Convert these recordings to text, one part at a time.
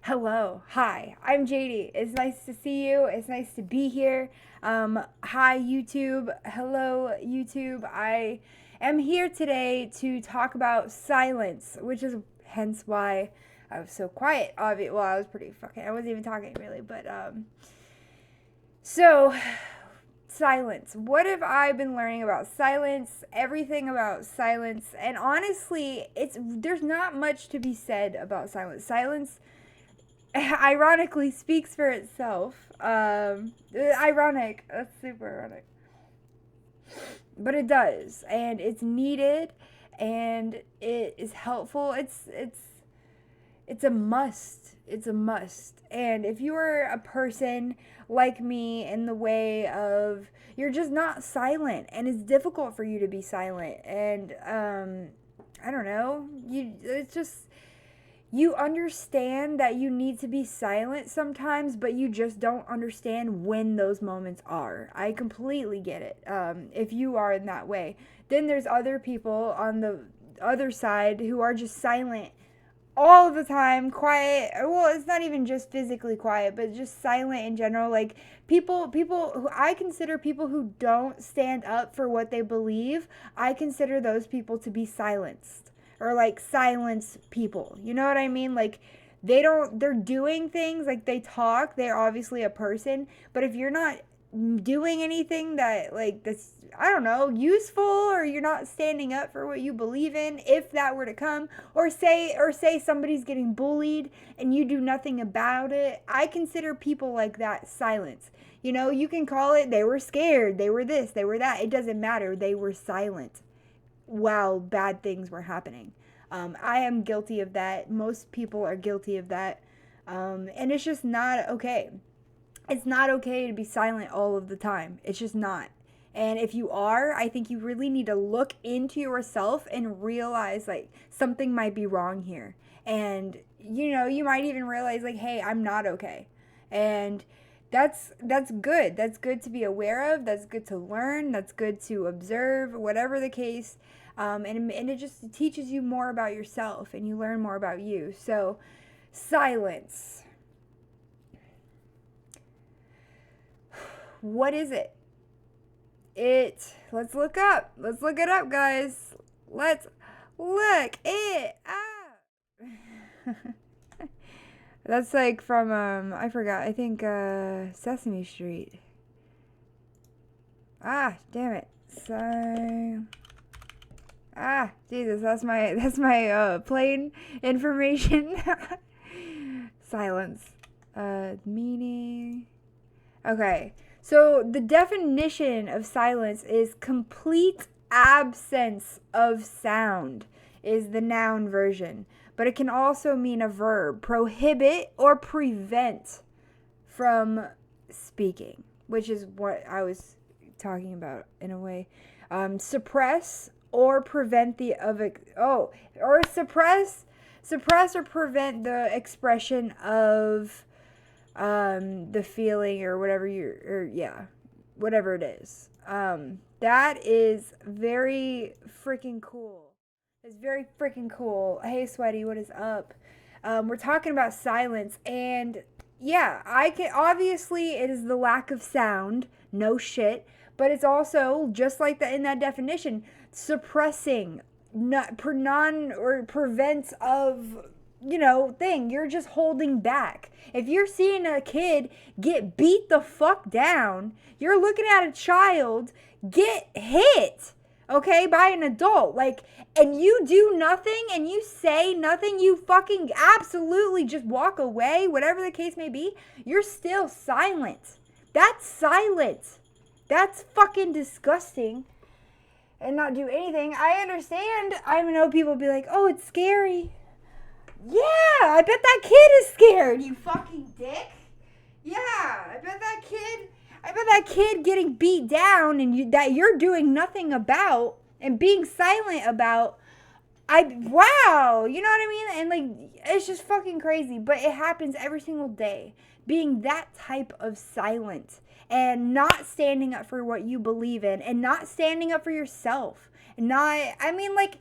Hello. Hi. I'm JD. It's nice to see you. It's nice to be here. Hi, YouTube. Hello, YouTube. I am here today to talk about silence, which is hence why I was so quiet. Well, I was pretty fucking. I wasn't even talking really, but so silence. What have I been learning about silence? Everything about silence, and honestly, it's there's not much to be said about silence. Silence ironically speaks for itself. Ironic. That's super ironic. But it does, and it's needed, and it is helpful. It's a must. It's a must. And if you are a person like me in the way of you're just not silent, and it's difficult for you to be silent, and I don't know, it's just you understand that you need to be silent sometimes, but you just don't understand when those moments are. I completely get it. If you are in that way, then there's other people on the other side who are just silent all the time, quiet. Well, it's not even just physically quiet, but just silent in general. Like people who I consider people who don't stand up for what they believe, I consider those people to be silenced or like silence people. You know what I mean? Like they're doing things like they talk, they're obviously a person, but if you're not doing anything that like that's I don't know, useful, or you're not standing up for what you believe in, if that were to come, or say somebody's getting bullied and you do nothing about it, I consider people like that silence. You know, you can call it they were scared, they were this, they were that. It doesn't matter. They were silent while bad things were happening. I am guilty of that. Most people are guilty of that. And it's just not okay. It's not okay to be silent all of the time. It's just not. And if you are, I think you really need to look into yourself and realize like something might be wrong here. And you know, you might even realize like, hey, I'm not okay. And that's good. That's good to be aware of. That's good to learn. That's good to observe. Whatever the case, and it just teaches you more about yourself, and you learn more about you. So, silence. What is it? Let's look up. Let's look it up, guys. Let's look it up. That's like from I forgot. I think Sesame Street. Ah, damn it. So Jesus, that's my plain information. Silence. Meaning. Okay. So the definition of silence is complete absence of sound is the noun version, but it can also mean a verb, prohibit or prevent from speaking, which is what I was talking about in a way. Suppress or prevent the of or suppress or prevent the expression of the feeling or whatever whatever it is. That is very freaking cool. It's very freaking cool. Hey, Sweaty, what is up? We're talking about silence, and yeah, I can obviously it is the lack of sound, no shit, but it's also just like that in that definition, suppressing, not per non or prevents of thing. You're just holding back. If you're seeing a kid get beat the fuck down, you're looking at a child get hit, okay, by an adult. Like, and you do nothing and you say nothing, you fucking absolutely just walk away, whatever the case may be, you're still silent. That's silent. That's fucking disgusting. And not do anything. I understand. I know people be like, oh, it's scary. Yeah, I bet that kid is scared, you fucking dick. Yeah, I bet that kid getting beat down and that you're doing nothing about and being silent about. Wow, you know what I mean? And like it's just fucking crazy, but it happens every single day. Being that type of silent and not standing up for what you believe in and not standing up for yourself. Not I mean like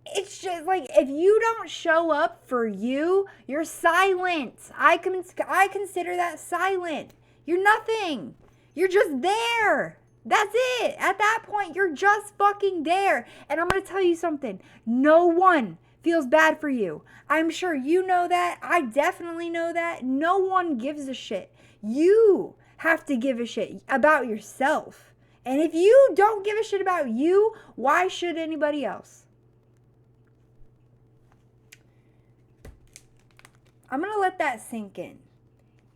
It's just like, if you don't show up for you, you're silent. I consider that silent. You're nothing. You're just there. That's it. At that point, you're just fucking there. And I'm going to tell you something. No one feels bad for you. I'm sure you know that. I definitely know that. No one gives a shit. You have to give a shit about yourself. And if you don't give a shit about you, why should anybody else? I'm going to let that sink in.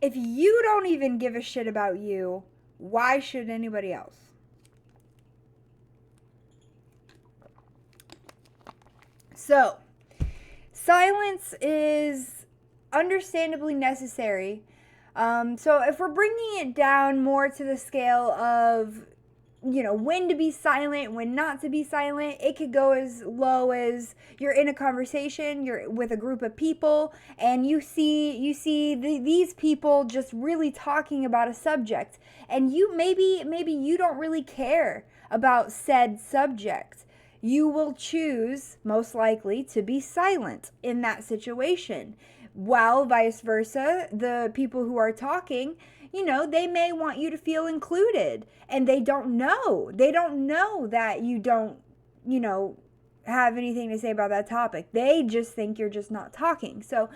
If you don't even give a shit about you, why should anybody else? So, silence is understandably necessary. So if we're bringing it down more to the scale of, when to be silent, when not to be silent, it could go as low as you're in a conversation, you're with a group of people, and you see these people just really talking about a subject, and maybe you don't really care about said subject. You will choose, most likely, to be silent in that situation. While vice versa, the people who are talking, they may want you to feel included, and they don't know. They don't know that you don't, have anything to say about that topic. They just think you're just not talking. So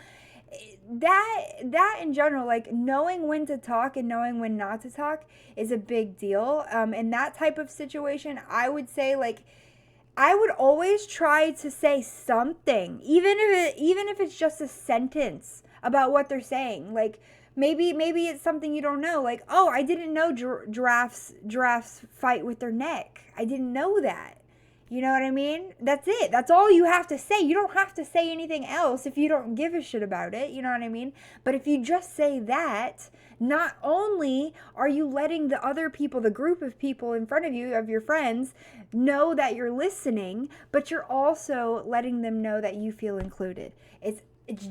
that in general, like, knowing when to talk and knowing when not to talk is a big deal. In that type of situation, I would say, like, I would always try to say something, even if it's just a sentence about what they're saying. Like, maybe it's something you don't know. Like, oh, I didn't know giraffes fight with their neck. I didn't know that. You know what I mean? That's it. That's all you have to say. You don't have to say anything else if you don't give a shit about it. You know what I mean? But if you just say that, not only are you letting the other people, the group of people in front of you, of your friends, know that you're listening, but you're also letting them know that you feel included. It's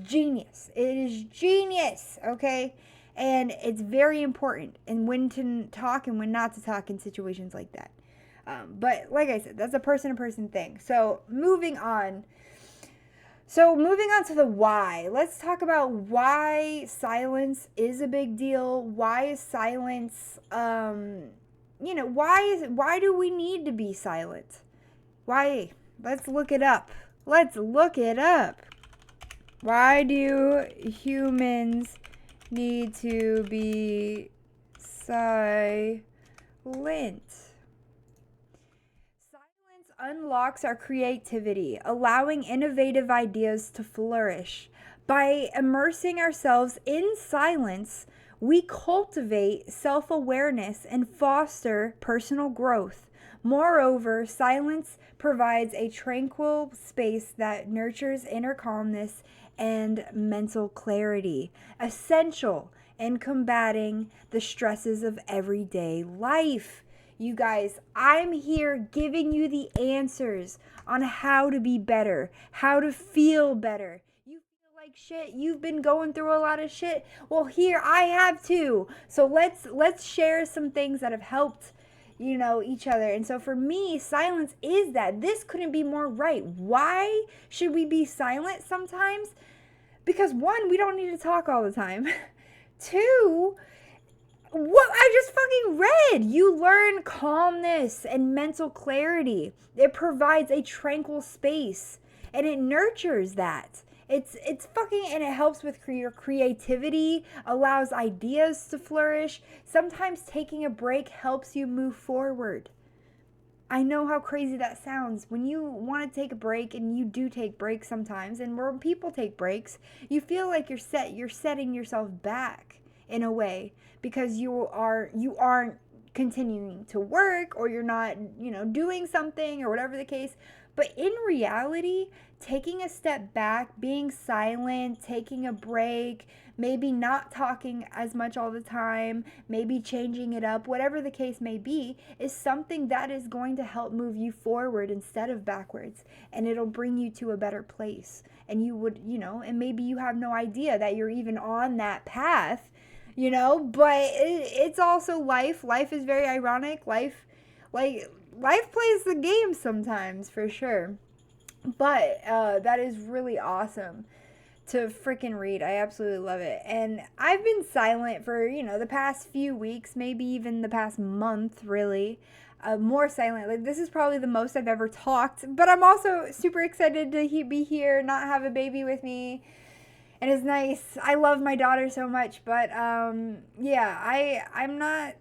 genius. It is genius, okay? And it's very important in when to talk and when not to talk in situations like that. But like I said, that's a person-to-person thing. So moving on to the why. Let's talk about why silence is a big deal. Why is silence, why do we need to be silent? Why? Let's look it up. Why do humans need to be silent? Unlocks our creativity, allowing innovative ideas to flourish. By immersing ourselves in silence, we cultivate self-awareness and foster personal growth. Moreover, silence provides a tranquil space that nurtures inner calmness and mental clarity, essential in combating the stresses of everyday life. You guys, I'm here giving you the answers on how to be better, how to feel better. You feel like shit, you've been going through a lot of shit. Well, here I have too. So let's share some things that have helped, each other. And so for me, silence is that. This couldn't be more right. Why should we be silent sometimes? Because one, we don't need to talk all the time. Two, what I just fucking read. You learn calmness and mental clarity. It provides a tranquil space and it nurtures that. It's fucking, and it helps with your creativity, allows ideas to flourish. Sometimes taking a break helps you move forward. I know how crazy that sounds. When you want to take a break, and you do take breaks sometimes, and when people take breaks, you feel like you're setting yourself back in a way, because you aren't continuing to work, or you're not, doing something or whatever the case. But in reality, taking a step back, being silent, taking a break, maybe not talking as much all the time, maybe changing it up, whatever the case may be, is something that is going to help move you forward instead of backwards. And it'll bring you to a better place. And you would, and maybe you have no idea that you're even on that path, but it's also life. Life is very ironic. Life plays the game sometimes, for sure. But that is really awesome to freaking read. I absolutely love it. And I've been silent for, the past few weeks, maybe even the past month, really. More silent. Like, this is probably the most I've ever talked. But I'm also super excited to be here, not have a baby with me. And it's nice. I love my daughter so much. But yeah, I'm not.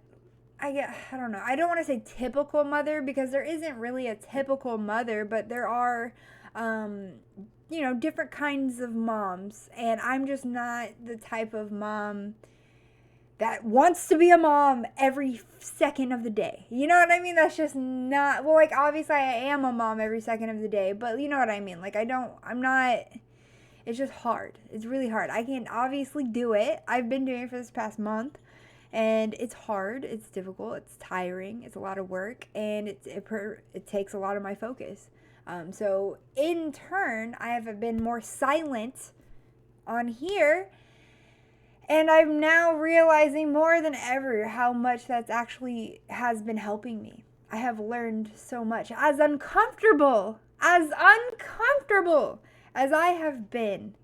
I don't know. I don't want to say typical mother because there isn't really a typical mother, but there are, um, different kinds of moms. And I'm just not the type of mom that wants to be a mom every second of the day. You know what I mean? That's just not, well, like, obviously I am a mom every second of the day, but you know what I mean? Like, I'm not, it's just hard. It's really hard. I can't obviously do it. I've been doing it for this past month. And it's hard, it's difficult, it's tiring, it's a lot of work, and it takes a lot of my focus. So in turn, I have been more silent on here, and I'm now realizing more than ever how much that's actually has been helping me. I have learned so much. As uncomfortable as I have been,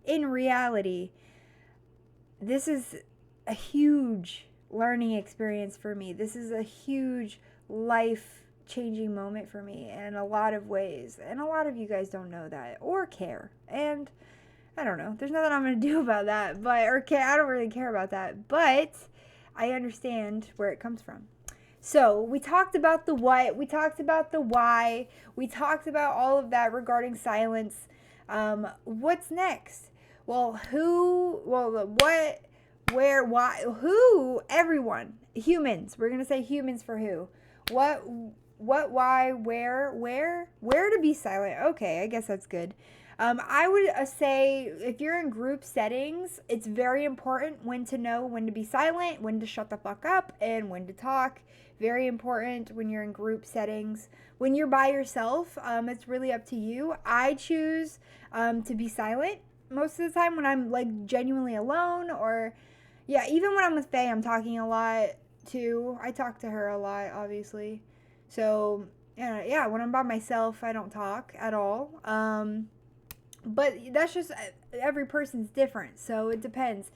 in reality, this is a huge learning experience for me. This is a huge life changing moment for me in a lot of ways. And a lot of you guys don't know that or care. And I don't know. There's nothing I'm going to do about that, I don't really care about that, but I understand where it comes from. So, we talked about the what, we talked about the why, we talked about all of that regarding silence. What's next? Well, the what, where, why, who, everyone, humans. We're going to say humans for who. Why, where to be silent. Okay, I guess that's good. I would say if you're in group settings, it's very important when to know when to be silent, when to shut the fuck up, and when to talk. Very important when you're in group settings. When you're by yourself, it's really up to you. I choose to be silent most of the time when I'm like genuinely alone, or yeah, even when I'm with Faye, I'm talking a lot too. I talk to her a lot, obviously. So yeah, when I'm by myself, I don't talk at all. But that's just every person's different, so it depends.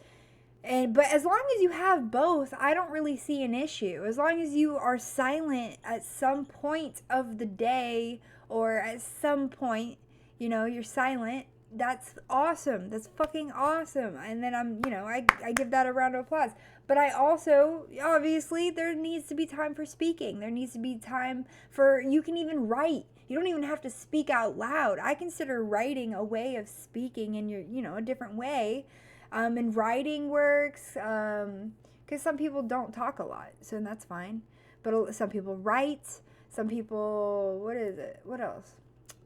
But as long as you have both, I don't really see an issue. As long as you are silent at some point of the day, or at some point, you're silent. That's awesome. That's fucking awesome. And then I give that a round of applause. But I also, obviously, there needs to be time for speaking. There needs to be time for, you can even write. You don't even have to speak out loud. I consider writing a way of speaking in a different way. And writing works, because some people don't talk a lot, so that's fine. But some people write, some people, what is it? What else?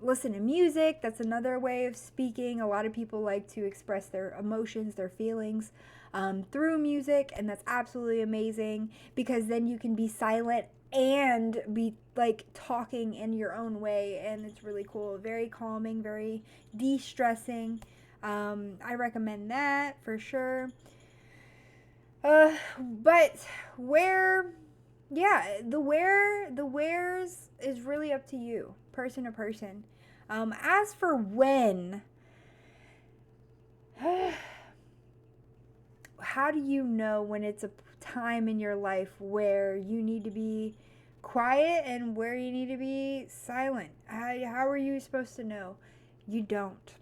Listen to music. That's another way of speaking. A lot of people like to express their emotions, their feelings, through music, and that's absolutely amazing because then you can be silent and be like talking in your own way, and it's really cool. Very calming, very de-stressing. I recommend that for sure. But where, yeah, the wheres is really up to you, person to person. As for when, how do you know when it's a time in your life where you need to be quiet and where you need to be silent? How are you supposed to know? You don't.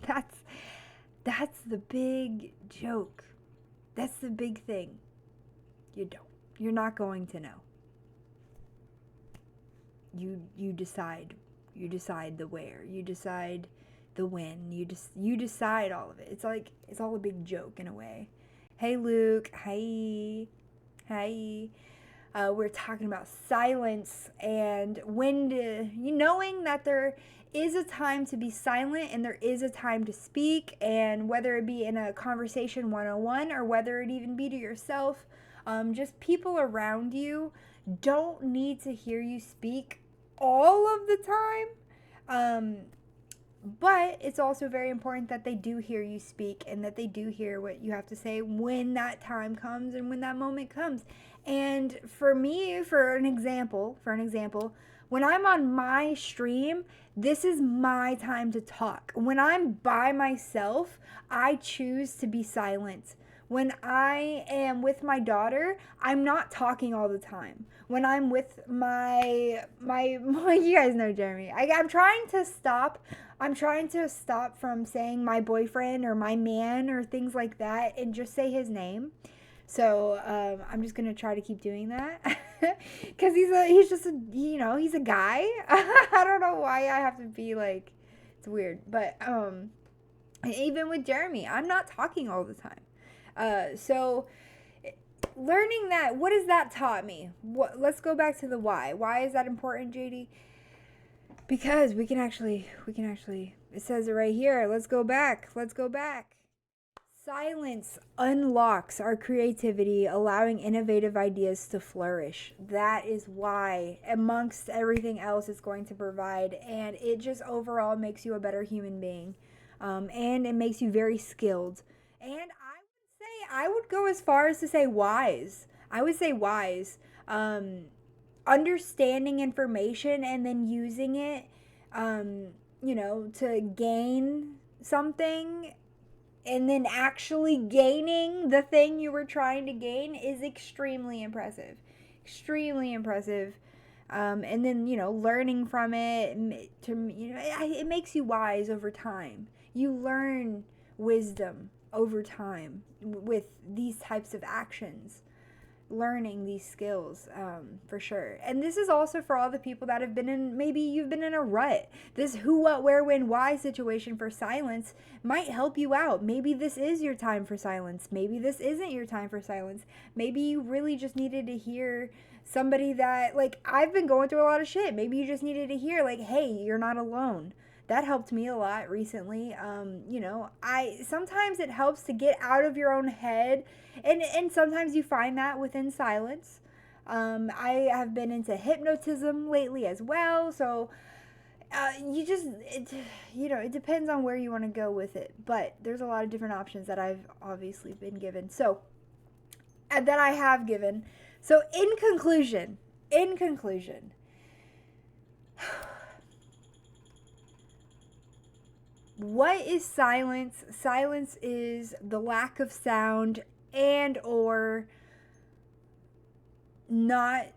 that's that's the big joke. That's the big thing. You don't. You're not going to know. You decide. You decide the where. You decide the when. You decide all of it. It's all a big joke in a way. Hey Luke. Hi. Hi. We're talking about silence and when to, knowing that there is a time to be silent and there is a time to speak, and whether it be in a conversation 101 or whether it even be to yourself, just people around you don't need to hear you speak all of the time. But it's also very important that they do hear you speak and that they do hear what you have to say when that time comes and when that moment comes. And for me, for an example, when I'm on my stream, this is my time to talk. When I'm by myself, I choose to be silent. When I am with my daughter, I'm not talking all the time. When I'm with my you guys know Jeremy. I'm trying to stop from saying my boyfriend or my man or things like that and just say his name. So I'm just gonna try to keep doing that because he's a guy. I don't know why I have to be like, it's weird, but even with Jeremy, I'm not talking all the time. So learning that, what has that taught me? Let's go back to the why. Why is that important, JD? Because we can actually, it says it right here. Let's go back. Silence unlocks our creativity, allowing innovative ideas to flourish. That is why, amongst everything else, it's going to provide. And it just overall makes you a better human being. And it makes you very skilled. And I would go as far as to say wise. I would say wise. Understanding information and then using it, to gain something and then actually gaining the thing you were trying to gain is extremely impressive. Extremely impressive. And then, learning from it, it makes you wise over time. You learn wisdom over time with these types of actions, learning these skills, for sure. And this is also for all the people that have been in, maybe you've been in a rut. This who, what, where, when, why situation for silence might help you out. Maybe this is your time for silence. Maybe this isn't your time for silence. Maybe you really just needed to hear somebody that, like, I've been going through a lot of shit. Maybe you just needed to hear, like, hey, you're not alone. That helped me a lot recently. I sometimes it helps to get out of your own head, and sometimes you find that within silence. I have been into hypnotism lately as well, so it depends on where you want to go with it. But there's a lot of different options that I've obviously been given. So that I have given. So in conclusion. What is silence? Silence is the lack of sound and or not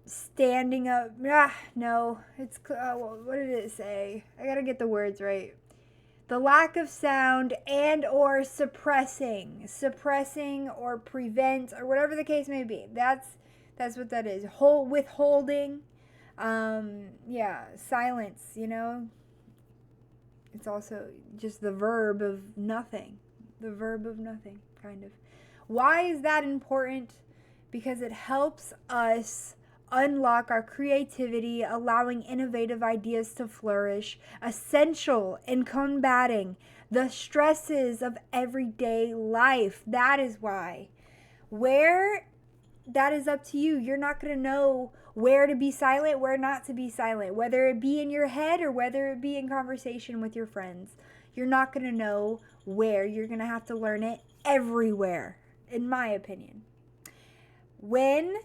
standing up. No, it's what did it say? I got to get the words right. The lack of sound and or suppressing or prevent or whatever the case may be. That's what that is. Withholding. Silence, It's also just the verb of nothing. Kind of. Why is that important? Because it helps us unlock our creativity, allowing innovative ideas to flourish, essential in combating the stresses of everyday life. That is why. Where that is up to you. You're not going to know where to be silent, where not to be silent, whether it be in your head or whether it be in conversation with your friends. You're not going to know where. You're going to have to learn it everywhere, in my opinion. When,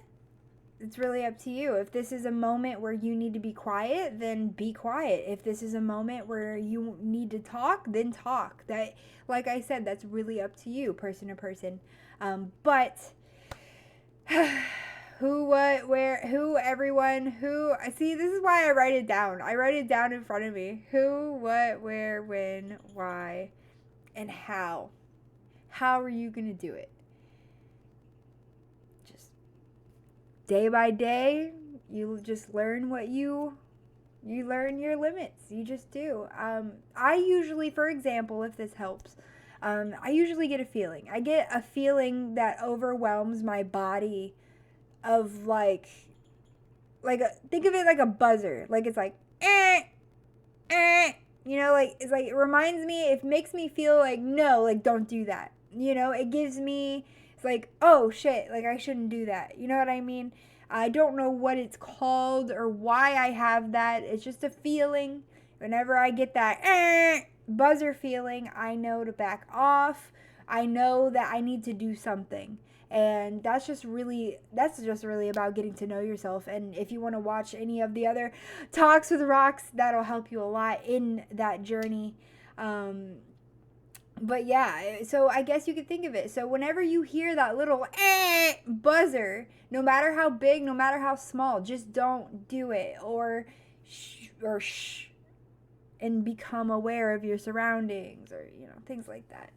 it's really up to you. If this is a moment where you need to be quiet, then be quiet. If this is a moment where you need to talk, then talk. That, like I said, that's really up to you, person to person. But who, what, where, who, everyone, who, see, this is why I write it down. I write it down in front of me. Who, what, where, when, why, and how. How are you going to do it? Just day by day, you just learn what you learn your limits. You just do. I usually, for example, if this helps, I usually get a feeling. I get a feeling that overwhelms my body of like think of it like a buzzer. Like it's like, like it's like, it reminds me, it makes me feel like, no, like don't do that. It gives me, it's like, oh shit, like I shouldn't do that. You know what I mean? I don't know what it's called or why I have that. It's just a feeling. Whenever I get that buzzer feeling, I know to back off. I know that I need to do something. And that's just really about getting to know yourself. And if you want to watch any of the other Talks with Rocks, that'll help you a lot in that journey. But yeah, so I guess you could think of it. So whenever you hear that little buzzer, no matter how big, no matter how small, just don't do it, or shh, and become aware of your surroundings, or things like that.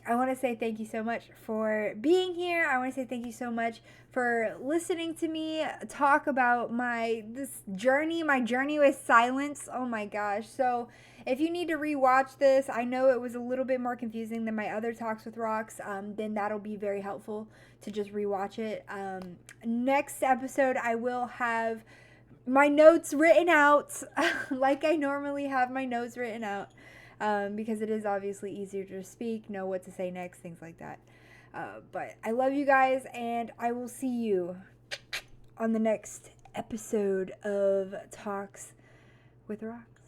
I want to say thank you so much for being here. I want to say thank you so much for listening to me talk about my journey with silence. Oh my gosh. So if you need to rewatch this, I know it was a little bit more confusing than my other Talks with Rocks, then that'll be very helpful to just rewatch it. Next episode, I will have my notes written out like I normally have my notes written out. Because it is obviously easier to speak, know what to say next, things like that. But I love you guys, and I will see you on the next episode of Talks with Rocks.